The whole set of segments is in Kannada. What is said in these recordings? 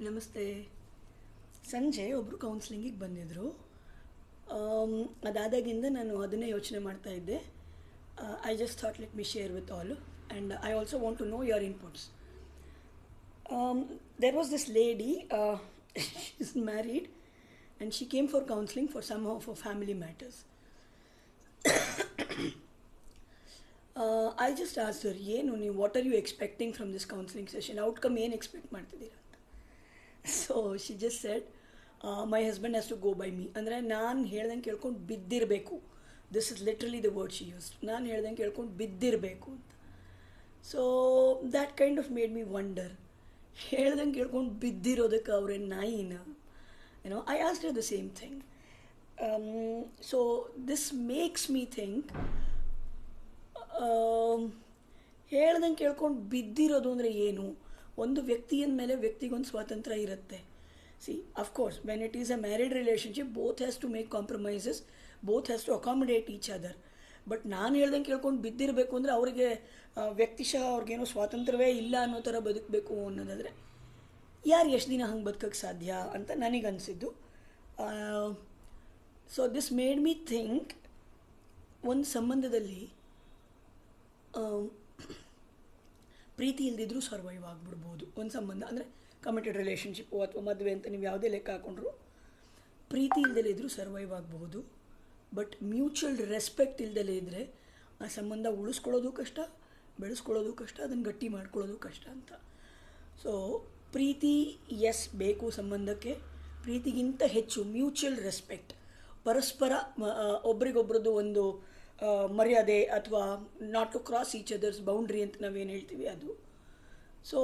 ನಮಸ್ತೆ. ಸಂಜೆ ಒಬ್ಬರು ಕೌನ್ಸ್ಲಿಂಗಿಗೆ ಬಂದಿದ್ದರು. ಅದಾದಾಗಿಂದ ನಾನು ಅದನ್ನೇ ಯೋಚನೆ ಮಾಡ್ತಾ ಇದ್ದೆ. I just thought let me share with all and I also want to know your inputs. There was this lady, she's married and she came for counseling for somehow for family matters. I just asked her, what are you expecting from this counseling session? Outcome ಏನು ಎಕ್ಸ್ಪೆಕ್ಟ್ ಮಾಡ್ತಿದ್ದೀರಾ ಅಂತ. So she just said, my husband has to go by me. ಅಂದರೆ ನಾನು ಹೇಳ್ದಂಗೆ ಕೇಳ್ಕೊಂಡು ಬಿದ್ದಿರಬೇಕು. This is literally the word she used. ನಾನು ಹೇಳ್ದಂಗೆ ಕೇಳ್ಕೊಂಡು ಬಿದ್ದಿರಬೇಕು ಅಂತ. So that kind of made me wonder. ಹೇಳ್ದಂಗೆ ಕೇಳ್ಕೊಂಡು ಬಿದ್ದಿರೋದಕ್ಕೆ ಅವರೇ ನಾಯಿನ. I asked her the same thing. So this makes me think, ಹೇಳ್ದಂಗೆ ಕೇಳ್ಕೊಂಡು ಬಿದ್ದಿರೋದು ಅಂದರೆ ಏನು? ಒಂದು ವ್ಯಕ್ತಿಯ ಮೇಲೆ ವ್ಯಕ್ತಿಗೊಂದು ಸ್ವಾತಂತ್ರ್ಯ ಇರುತ್ತೆ. See, of course when it is a married relationship, both has to make compromises, both has to accommodate each other. But ನಾನು ಹೇಳ್ದಂಗೆ ಕೇಳ್ಕೊಂಡು ಬಿದ್ದಿರಬೇಕು ಅಂದರೆ ಅವರಿಗೆ ವ್ಯಕ್ತಿಶಃ ಅವ್ರಿಗೇನೋ ಸ್ವಾತಂತ್ರ್ಯವೇ ಇಲ್ಲ ಅನ್ನೋ ಥರ ಬದುಕಬೇಕು ಅನ್ನೋದಾದರೆ ಯಾರು ಎಷ್ಟು ದಿನ ಹಂಗೆ ಬದುಕೋಕ್ಕೆ ಸಾಧ್ಯ ಅಂತ ನನಗನ್ಸಿದ್ದು. So this made me think, ಒಂದು ಸಂಬಂಧದಲ್ಲಿ ಪ್ರೀತಿ ಇಲ್ದಿದ್ರೂ ಸರ್ವೈವ್ ಆಗಿಬಿಡ್ಬೋದು. ಒಂದು ಸಂಬಂಧ ಅಂದರೆ ಕಮಿಟೆಡ್ ರಿಲೇಷನ್ಶಿಪ್ಪು ಅಥವಾ ಮದುವೆ ಅಂತ ನೀವು ಯಾವುದೇ ಲೆಕ್ಕ ಹಾಕೊಂಡ್ರು ಪ್ರೀತಿ ಇಲ್ದಲೇ ಇದ್ದರೂ ಸರ್ವೈವ್ ಆಗಬಹುದು. ಬಟ್ ಮ್ಯೂಚುವಲ್ ರೆಸ್ಪೆಕ್ಟ್ ಇಲ್ದಲೇ ಇದ್ದರೆ ಆ ಸಂಬಂಧ ಉಳಿಸ್ಕೊಳ್ಳೋದು ಕಷ್ಟ, ಬೆಳೆಸ್ಕೊಳ್ಳೋದು ಕಷ್ಟ, ಅದನ್ನು ಗಟ್ಟಿ ಮಾಡ್ಕೊಳ್ಳೋದು ಕಷ್ಟ ಅಂತ. ಸೊ ಪ್ರೀತಿ ಎಸ್ ಬೇಕು ಸಂಬಂಧಕ್ಕೆ. ಪ್ರೀತಿಗಿಂತ ಹೆಚ್ಚು ಮ್ಯೂಚುವಲ್ ರೆಸ್ಪೆಕ್ಟ್, ಪರಸ್ಪರ ಒಬ್ರಿಗೊಬ್ರದ್ದು ಒಂದು ಮರ್ಯಾದೆ ಅಥವಾ not to cross each other's boundary ಅಂತ ನಾವೇನು ಹೇಳ್ತೀವಿ ಅದು. ಸೊ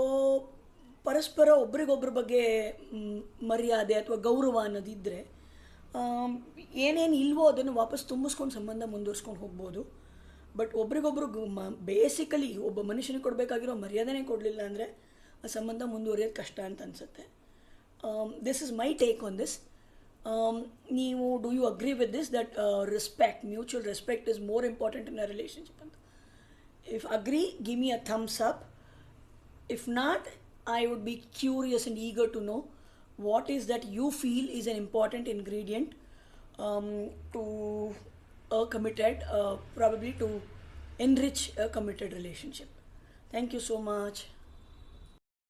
ಪರಸ್ಪರ ಒಬ್ರಿಗೊಬ್ರ ಬಗ್ಗೆ ಮರ್ಯಾದೆ ಅಥವಾ ಗೌರವ ಅನ್ನೋದಿದ್ದರೆ ಏನೇನು ಇಲ್ವೋ ಅದನ್ನು ವಾಪಸ್ ತುಂಬಿಸ್ಕೊಂಡು ಸಂಬಂಧ ಮುಂದುವರ್ಸ್ಕೊಂಡು ಹೋಗ್ಬೋದು. ಬಟ್ ಒಬ್ರಿಗೊಬ್ರು ಬೇಸಿಕಲಿ ಒಬ್ಬ ಮನುಷ್ಯನಿಗೆ ಕೊಡಬೇಕಾಗಿರೋ ಮರ್ಯಾದೆನೇ ಕೊಡಲಿಲ್ಲ ಅಂದರೆ ಆ ಸಂಬಂಧ ಮುಂದುವರಿಯೋದು ಕಷ್ಟ ಅಂತ ಅನಿಸುತ್ತೆ. This is my take on this. ನೀವು do you agree with this that respect, mutual respect is more important in a relationship ಅಂತ? If agree, give me a thumbs up. If not, I would be curious and eager to know what is that you feel is an important ingredient to a committed, probably to enrich a committed relationship. Thank you so much.